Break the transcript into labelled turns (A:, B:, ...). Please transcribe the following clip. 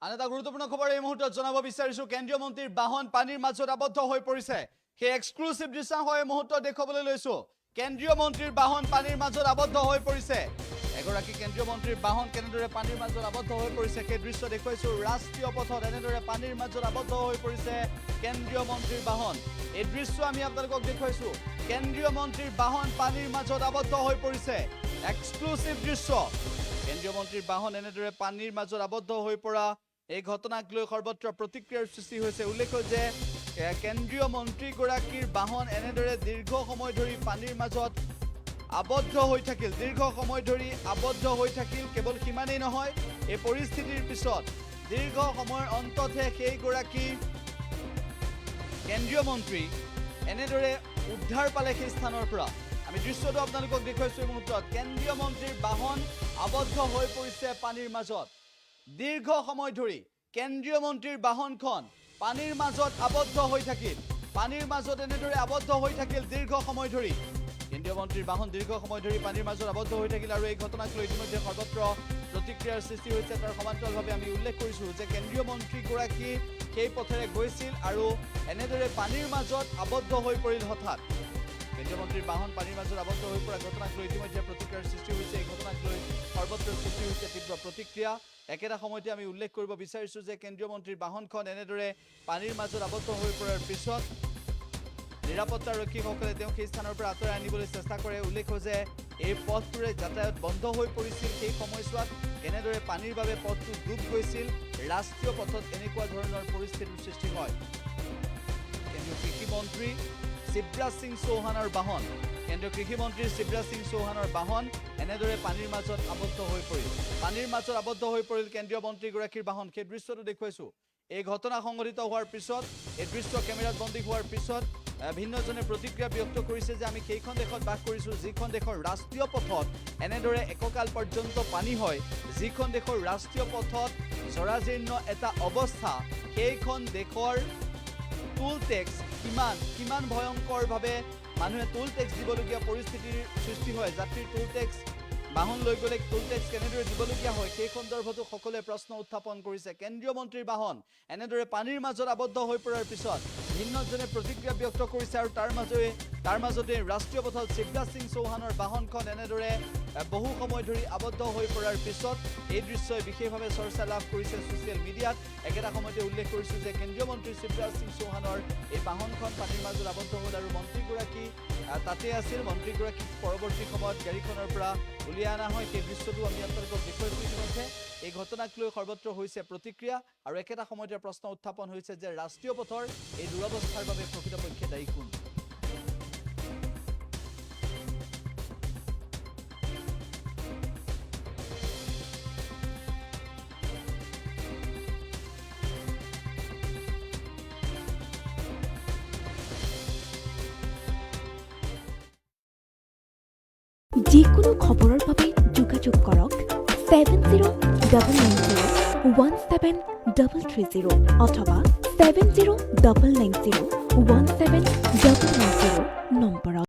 A: আন এটা গুৰুত্বপূৰ্ণ খবৰ এই মুহূৰ্তত জনাব বিচাৰিছো কেন্দ্ৰীয় মন্ত্ৰীৰ বাহন পানীৰ মাজত আবদ্ধ হৈ পৰিছে সেই এক্সক্লুসিভ দৃশ্যাংশ এই মুহূৰ্তত দেখাবলৈ লৈছো কেন্দ্ৰীয় মন্ত্ৰীৰ বাহন পানীৰ মাজত আবদ্ধ হৈ পৰিছে এগৰাকী কেন্দ্ৰীয় মন্ত্ৰীৰ বাহন কেনেদৰে পানীৰ মাজত আবদ্ধ হৈ পৰিছে সেই দৃশ্য দেখুৱাইছো ৰাষ্ট্ৰীয় পথত এনেদৰে পানীৰ মাজত আবদ্ধ হৈ পৰিছে কেন্দ্ৰীয় মন্ত্ৰীৰ বাহন এই দৃশ্য আমি আপোনালোকক দেখুৱাইছো কেন্দ্ৰীয় মন্ত্ৰীৰ বাহন পানীৰ মাজত আবদ্ধ হৈ পৰিছে এক্সক্লুসিভ দৃশ্য কেন্দ্ৰীয় মন্ত্ৰীৰ বাহন এনেদৰে পানীৰ মাজত আবদ্ধ হৈ পৰা এই ঘটনাক লৈ সৰ্বত্ৰ প্ৰতিক্ৰিয়াৰ সৃষ্টি হৈছে উল্লেখ্য যে কেন্দ্ৰীয় মন্ত্ৰীগৰাকীৰ বাহন এনেদৰে দীৰ্ঘ সময় ধৰি পানীৰ মাজত আবদ্ধ হৈ থাকিল কেৱল সিমানেই নহয় এই পৰিস্থিতিৰ পিছত দীৰ্ঘ সময়ৰ অন্ততহে সেইগৰাকী কেন্দ্ৰীয় মন্ত্ৰী এনেদৰে উদ্ধাৰ পালে সেই স্থানৰ পৰা আমি দৃশ্যটো আপোনালোকক দেখুৱাইছো এই মুহূৰ্তত কেন্দ্ৰীয় মন্ত্ৰীৰ বাহন আবদ্ধ হৈ পৰিছে পানীৰ মাজত দীৰ্ঘ সময় ধৰি কেন্দ্ৰীয় মন্ত্ৰীৰ বাহনখন পানীৰ মাজত আবদ্ধ হৈ থাকিল দীৰ্ঘ সময় ধৰি কেন্দ্ৰীয় মন্ত্ৰীৰ বাহন দীৰ্ঘ সময় ধৰি পানীৰ মাজত আবদ্ধ হৈ থাকিল আৰু এই ঘটনাক লৈ ইতিমধ্যে সৰ্বত্ৰ প্ৰতিক্ৰিয়াৰ সৃষ্টি হৈছে তাৰ সমান্তৰালভাৱে আমি উল্লেখ কৰিছো যে কেন্দ্ৰীয় মন্ত্ৰীগৰাকী সেই পথেৰে গৈছিল আৰু এনেদৰে পানীৰ মাজত আবদ্ধ হৈ পৰিল হঠাৎ কেন্দ্ৰীয় মন্ত্ৰীৰ বাহন পানীৰ মাজত আবদ্ধ হৈ পৰা ঘটনাক লৈ ইতিমধ্যে প্ৰতিক্ৰিয়াৰ সৃষ্টি হৈছে এই ঘটনাক লৈ সৰ্বত্ৰ সৃষ্টি হৈছে তীব্ৰ প্ৰতিক্ৰিয়া একেটা সময়তে আমি উল্লেখ কৰিব বিচাৰিছো যে কেন্দ্ৰীয় মন্ত্ৰীৰ বাহনখন এনেদৰে পানীৰ মাজত আবদ্ধ হৈ পৰাৰ পিছত নিৰাপত্তাৰক্ষীসকলে তেওঁক সেই স্থানৰ পৰা আঁতৰাই আনিবলৈ চেষ্টা কৰে উল্লেখ্য যে এই পথটোৰে যাতায়াত বন্ধ হৈ পৰিছিল সেই সময়ছোৱাত কেনেদৰে পানীৰ বাবে পথটো ডুব গৈছিল ৰাষ্ট্ৰীয় পথত এনেকুৱা ধৰণৰ পৰিস্থিতিৰ সৃষ্টি হয় কেন্দ্ৰীয় কৃষিমন্ত্ৰী শিৱৰাজ সিং চৌহানৰ বাহন এনেদৰে পানীৰ মাজত আবদ্ধ হৈ পৰিল কেন্দ্ৰীয় মন্ত্ৰীগৰাকীৰ বাহন সেই দৃশ্যটো দেখুৱাইছো এই ঘটনা সংঘটিত হোৱাৰ পিছত এই দৃশ্য কেমেৰাত বন্দী হোৱাৰ পিছত ভিন্নজনে প্ৰতিক্ৰিয়া ব্যক্ত কৰিছে যে আমি সেইখন দেশত বাস কৰিছো যিখন দেশৰ ৰাষ্ট্ৰীয় পথত এনেদৰে এককাল পৰ্যন্ত পানী হয় যিখন দেশৰ ৰাষ্ট্ৰীয় পথত জৰাজীৰ্ণ এটা অৱস্থা সেইখন দেশৰ টুল টেক্স কিমান ভয়ংকৰভাৱে মানুহে টুল টেক্স দিবলগীয়া পৰিস্থিতিৰ সৃষ্টি হয় যাত্ৰীৰ টুল টেক্স বাহন লৈ গ'লে টুল টেক্স কেনেদৰে দিবলগীয়া হয় সেই সন্দৰ্ভতো সকলোৱে প্ৰশ্ন উত্থাপন কৰিছে কেন্দ্ৰীয় মন্ত্ৰীৰ বাহন এনেদৰে পানীৰ মাজত আবদ্ধ হৈ পৰাৰ পিছত ভিন্নজনে প্ৰতিক্ৰিয়া ব্যক্ত কৰিছে আৰু তাৰ মাজতে ৰাষ্ট্ৰীয় পথত শিৱৰাজ সিং চৌহানৰ বাহনখন এনেদৰে বহু সময় ধৰি আবদ্ধ হৈ পৰাৰ পিছত এই দৃশ্যই বিশেষভাৱে চৰ্চা লাভ কৰিছে ছ'চিয়েল মিডিয়াত একেটা সময়তে উল্লেখ কৰিছোঁ যে কেন্দ্ৰীয় মন্ত্ৰী শিৱৰাজ সিং চৌহানৰ এই বাহনখন পানীৰ মাজত আবদ্ধ হ'ল আৰু মন্ত্ৰীগৰাকী তাতে আছিল মন্ত্ৰীগৰাকীক পৰৱৰ্তী সময়ত গাড়ীখনৰ পৰা উলিয়াই অনা হয় সেই দৃশ্যটো আমি আপোনালোকক দেখুৱাইছোঁ ইতিমধ্যে এই ঘটনাক লৈ সৰ্বত্ৰ হৈছে প্ৰতিক্ৰিয়া আৰু একেটা সময়তে প্ৰশ্ন উত্থাপন হৈছে যে ৰাষ্ট্ৰীয় পথৰ এই দুৰৱস্থাৰ বাবে প্ৰকৃতপক্ষে দায়ী কোন
B: যিকোনো খবৰৰ বাবে যোগাযোগ কৰক 7099017330 অথবা 7099017390 নম্বৰত